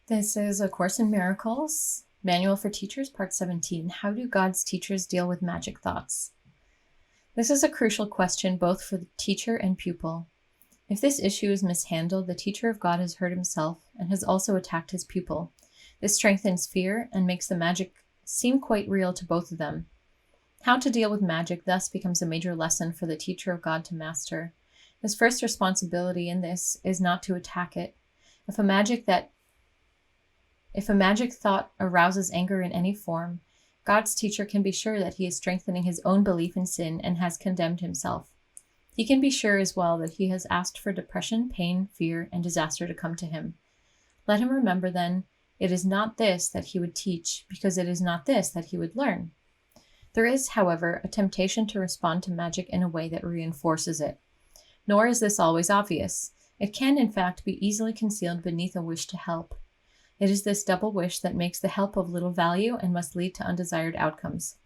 This is A Course in Miracles, Manual for Teachers, Part 17. How do God's teachers deal with magic thoughts? This is a crucial question both for the teacher and pupil. If this issue is mishandled, the teacher of God has hurt himself and has also attacked his pupil. This strengthens fear and makes the magic seem quite real to both of them. How to deal with magic thus becomes a major lesson for the teacher of God to master. His first responsibility in this is not to attack it. If a magic thought arouses anger in any form, God's teacher can be sure that he is strengthening his own belief in sin and has condemned himself. He can be sure as well that he has asked for depression, pain, fear, and disaster to come to him. Let him remember then, it is not this that he would teach, because it is not this that he would learn. There is, however, a temptation to respond to magic in a way that reinforces it. Nor is this always obvious. It can, in fact, be easily concealed beneath a wish to help. It is this double wish that makes the help of little value and must lead to undesired outcomes.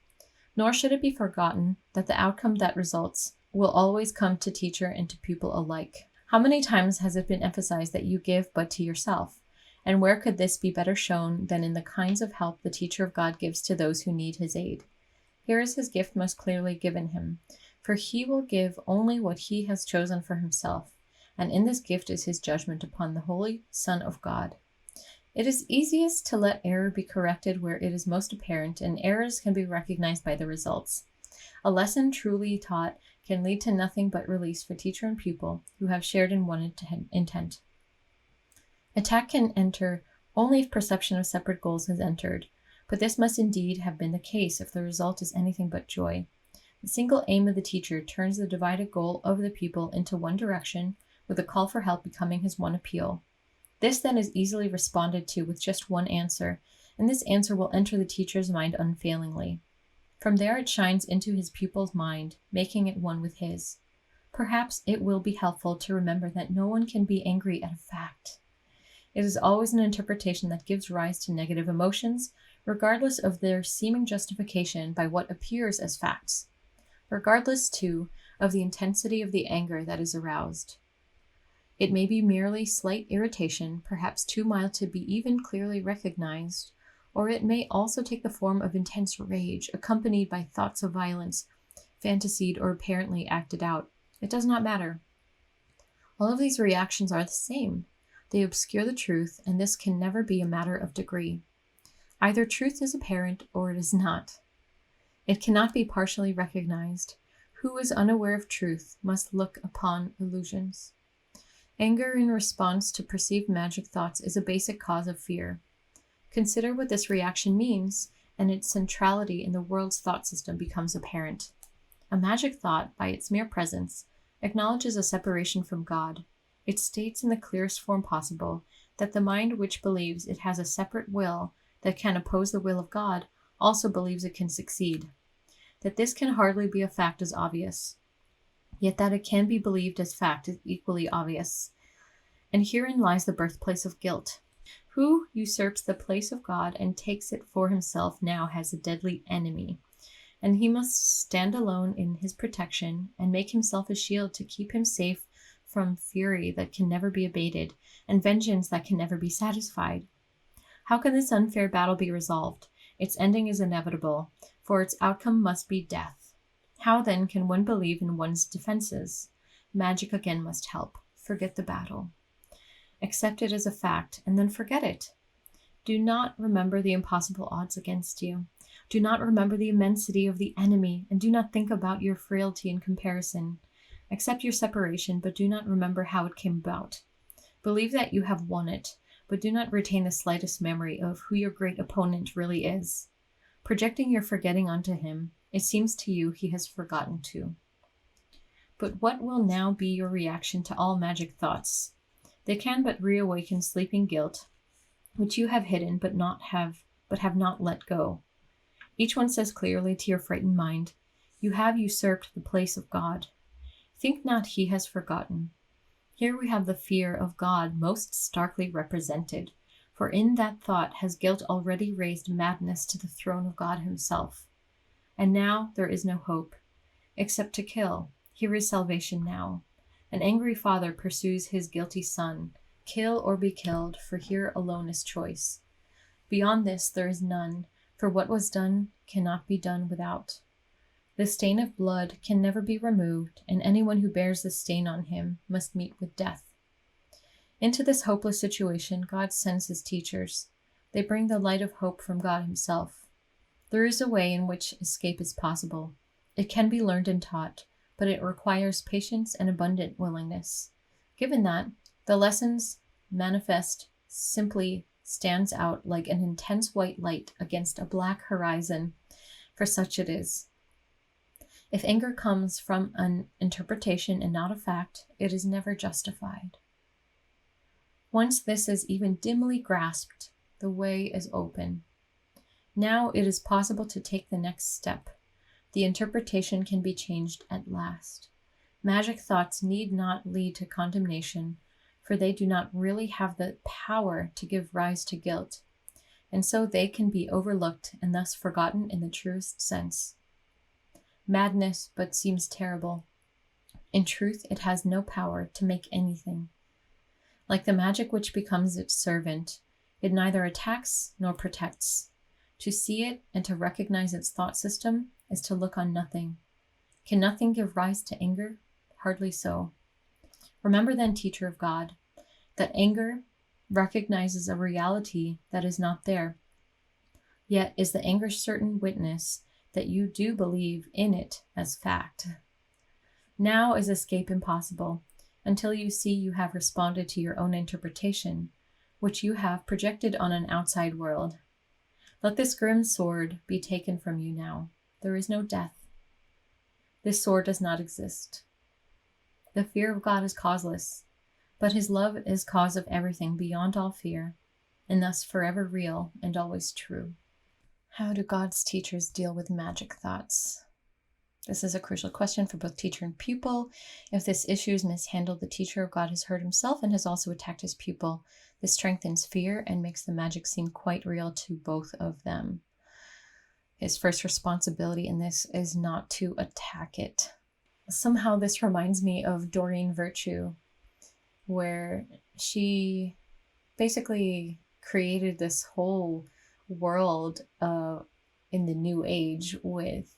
Nor should it be forgotten that the outcome that results will always come to teacher and to pupil alike. How many times has it been emphasized that you give but to yourself? And where could this be better shown than in the kinds of help the teacher of God gives to those who need his aid? Here is his gift most clearly given him, for he will give only what he has chosen for himself, and in this gift is his judgment upon the Holy Son of God. It is easiest to let error be corrected where it is most apparent, and errors can be recognized by the results. A lesson truly taught can lead to nothing but release for teacher and pupil who have shared in one intent. Attack can enter only if perception of separate goals has entered, but this must indeed have been the case if the result is anything but joy. The single aim of the teacher turns the divided goal of the pupil into one direction, with the call for help becoming his one appeal. This then is easily responded to with just one answer, and this answer will enter the teacher's mind unfailingly. From there it shines into his pupil's mind, making it one with his. Perhaps it will be helpful to remember that no one can be angry at a fact. It is always an interpretation that gives rise to negative emotions, regardless of their seeming justification by what appears as facts. Regardless, too, of the intensity of the anger that is aroused. It may be merely slight irritation, perhaps too mild to be even clearly recognized, or it may also take the form of intense rage, accompanied by thoughts of violence, fantasied or apparently acted out. It does not matter. All of these reactions are the same. They obscure the truth, and this can never be a matter of degree. Either truth is apparent or it is not. It cannot be partially recognized. Who is unaware of truth must look upon illusions. Anger in response to perceived magic thoughts is a basic cause of fear. Consider what this reaction means, and its centrality in the world's thought system becomes apparent. A magic thought, by its mere presence, acknowledges a separation from God. It states in the clearest form possible that the mind which believes it has a separate will that can oppose the will of God also believes it can succeed. That this can hardly be a fact is obvious. Yet that it can be believed as fact is equally obvious. And herein lies the birthplace of guilt. Who usurps the place of God and takes it for himself now has a deadly enemy, and he must stand alone in his protection and make himself a shield to keep him safe from fury that can never be abated and vengeance that can never be satisfied. How can this unfair battle be resolved? Its ending is inevitable, for its outcome must be death. How then can one believe in one's defenses? Magic again must help. Forget the battle. Accept it as a fact, and then forget it. Do not remember the impossible odds against you. Do not remember the immensity of the enemy, and do not think about your frailty in comparison. Accept your separation, but do not remember how it came about. Believe that you have won it, but do not retain the slightest memory of who your great opponent really is. Projecting your forgetting onto him, it seems to you he has forgotten too. But what will now be your reaction to all magic thoughts? They can but reawaken sleeping guilt, which you have hidden but have not let go. Each one says clearly to your frightened mind, you have usurped the place of God. Think not he has forgotten. Here we have the fear of God most starkly represented, for in that thought has guilt already raised madness to the throne of God himself. And now there is no hope, except to kill. Here is salvation now. An angry father pursues his guilty son, Kill or be killed, for here alone is choice. Beyond this there is none, for what was done cannot be done without. The stain of blood can never be removed, and anyone who bears the stain on him must meet with death. Into this hopeless situation, God sends his teachers. They bring the light of hope from God himself. There is a way in which escape is possible. It can be learned and taught, but it requires patience and abundant willingness. Given that, the lessons manifest simply stands out like an intense white light against a black horizon, for such it is. If anger comes from an interpretation and not a fact, it is never justified. Once this is even dimly grasped, the way is open. Now it is possible to take the next step. The interpretation can be changed at last. Magic thoughts need not lead to condemnation, for they do not really have the power to give rise to guilt, and so they can be overlooked and thus forgotten in the truest sense. Madness but seems terrible. In truth, it has no power to make anything. Like the magic which becomes its servant, it neither attacks nor protects. To see it and to recognize its thought system is to look on nothing. Can nothing give rise to anger? Hardly so. Remember then, teacher of God, that anger recognizes a reality that is not there. Yet is the anger certain witness that you do believe in it as fact. Now is escape impossible, until you see you have responded to your own interpretation, which you have projected on an outside world. Let this grim sword be taken from you now. There is no death. This sword does not exist. The fear of God is causeless, but his love is cause of everything beyond all fear, and thus forever real and always true. How do God's teachers deal with magic thoughts? This is a crucial question for both teacher and pupil. If this issue is mishandled, the teacher of God has hurt himself and has also attacked his pupil. This strengthens fear and makes the magic seem quite real to both of them. His first responsibility in this is not to attack it. Somehow this reminds me of Doreen Virtue, where she basically created this whole world in the New Age with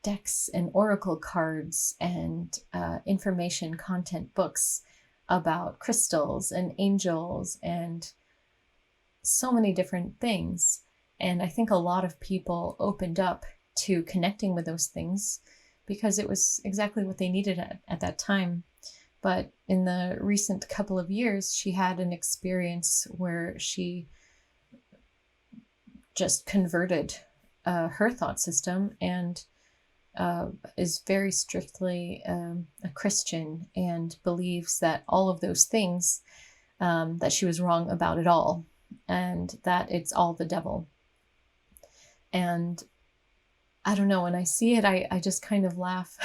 decks and oracle cards and information content books about crystals and angels and so many different things. And I think a lot of people opened up to connecting with those things because it was exactly what they needed at that time. But in the recent couple of years, she had an experience where she just converted her thought system and is very strictly a Christian and believes that all of those things, that she was wrong about it all and that it's all the devil. And I don't know, when I see it, I just kind of laugh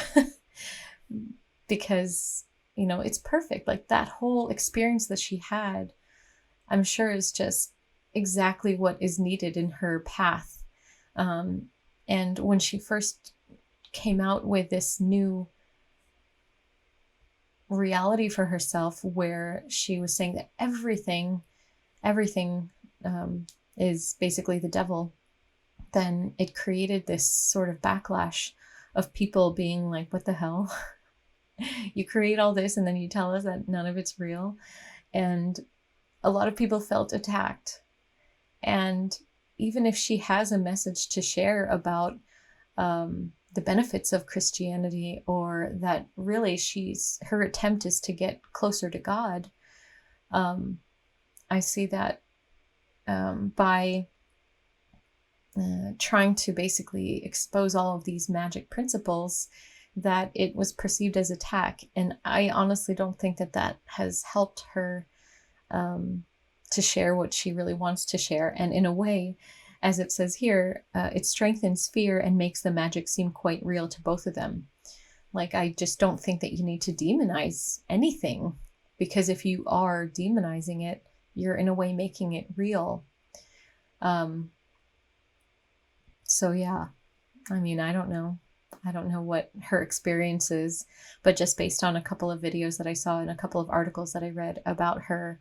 because, you know, it's perfect. Like that whole experience that she had, I'm sure is just exactly what is needed in her path. And when she first came out with this new reality for herself, where she was saying that everything is basically the devil, then it created this sort of backlash of people being like, what the hell? You create all this and then you tell us that none of it's real. And a lot of people felt attacked. And even if she has a message to share about the benefits of Christianity, or that really her attempt is to get closer to God, I see that by trying to basically expose all of these magic principles, that it was perceived as attack. And I honestly don't think that that has helped her to share what she really wants to share. And in a way, as it says here, it strengthens fear and makes the magic seem quite real to both of them. Like, I just don't think that you need to demonize anything, because if you are demonizing it, you're in a way making it real. So yeah, I mean, I don't know, I don't know what her experience is, but just based on a couple of videos that I saw and a couple of articles that I read about her,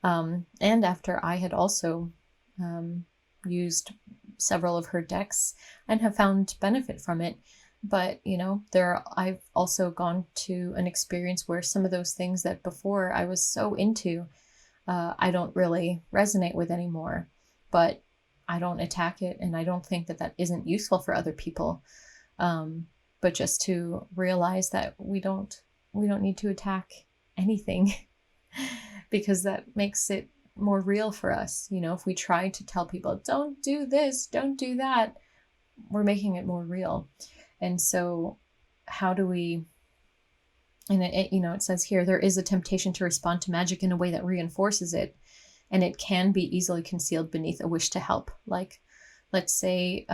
and after I had also used several of her decks and have found benefit from it. But, I've also gone to an experience where some of those things that before I was so into, I don't really resonate with anymore. But I don't attack it, and I don't think that that isn't useful for other people. But just to realize that we don't need to attack anything because that makes it more real for us. If we try to tell people, don't do this, don't do that, we're making it more real. And so how do we, and it says here, there is a temptation to respond to magic in a way that reinforces it, and it can be easily concealed beneath a wish to help. Like, let's say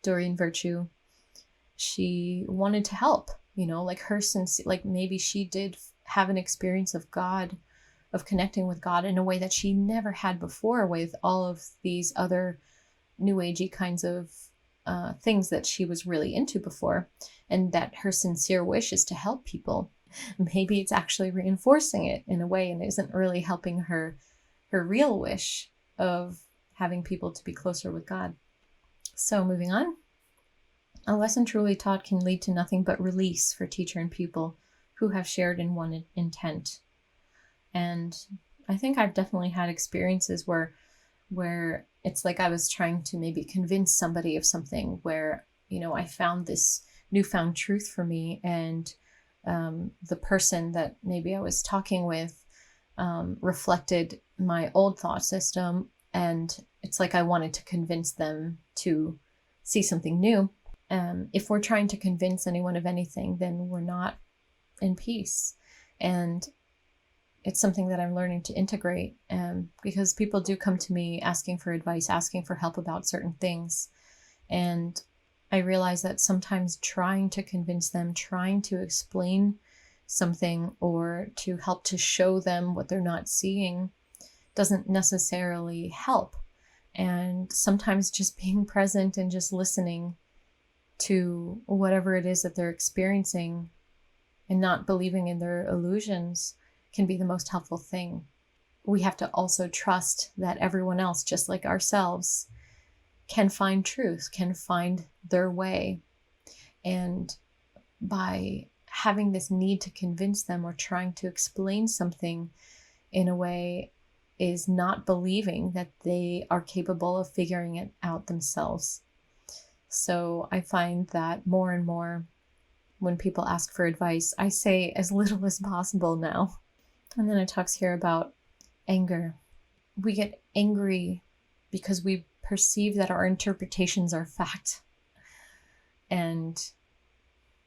Doreen Virtue, she wanted to help, like her like maybe she did have an experience of God, of connecting with God in a way that she never had before with all of these other new agey kinds of things that she was really into before, and that her sincere wish is to help people. Maybe it's actually reinforcing it in a way and isn't really helping her real wish of having people to be closer with God. So moving on. A lesson truly taught can lead to nothing but release for teacher and pupil who have shared in one intent. And I think I've definitely had experiences where it's like I was trying to maybe convince somebody of something, where, I found this newfound truth for me, and the person that maybe I was talking with reflected my old thought system, and it's like I wanted to convince them to see something new. If we're trying to convince anyone of anything, then we're not in peace. And it's something that I'm learning to integrate, because people do come to me asking for advice, asking for help about certain things. And I realize that sometimes trying to convince them, trying to explain something, or to help to show them what they're not seeing doesn't necessarily help. And sometimes just being present and just listening to whatever it is that they're experiencing and not believing in their illusions can be the most helpful thing. We have to also trust that everyone else, just like ourselves, can find truth, can find their way. And by having this need to convince them or trying to explain something in a way is not believing that they are capable of figuring it out themselves. So I find that more and more when people ask for advice, I say as little as possible now. And then it talks here about anger. We get angry because we perceive that our interpretations are fact. And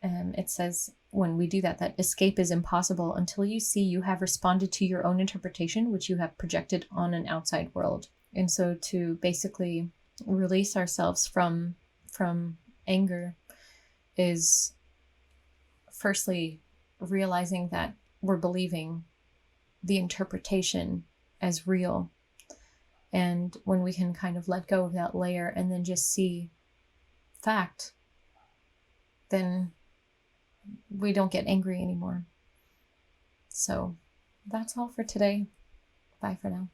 it says when we do that, that escape is impossible until you see you have responded to your own interpretation, which you have projected on an outside world. And so to basically release ourselves from anger is firstly realizing that we're believing the interpretation as real. And when we can kind of let go of that layer and then just see fact, then we don't get angry anymore. So that's all for today. Bye for now.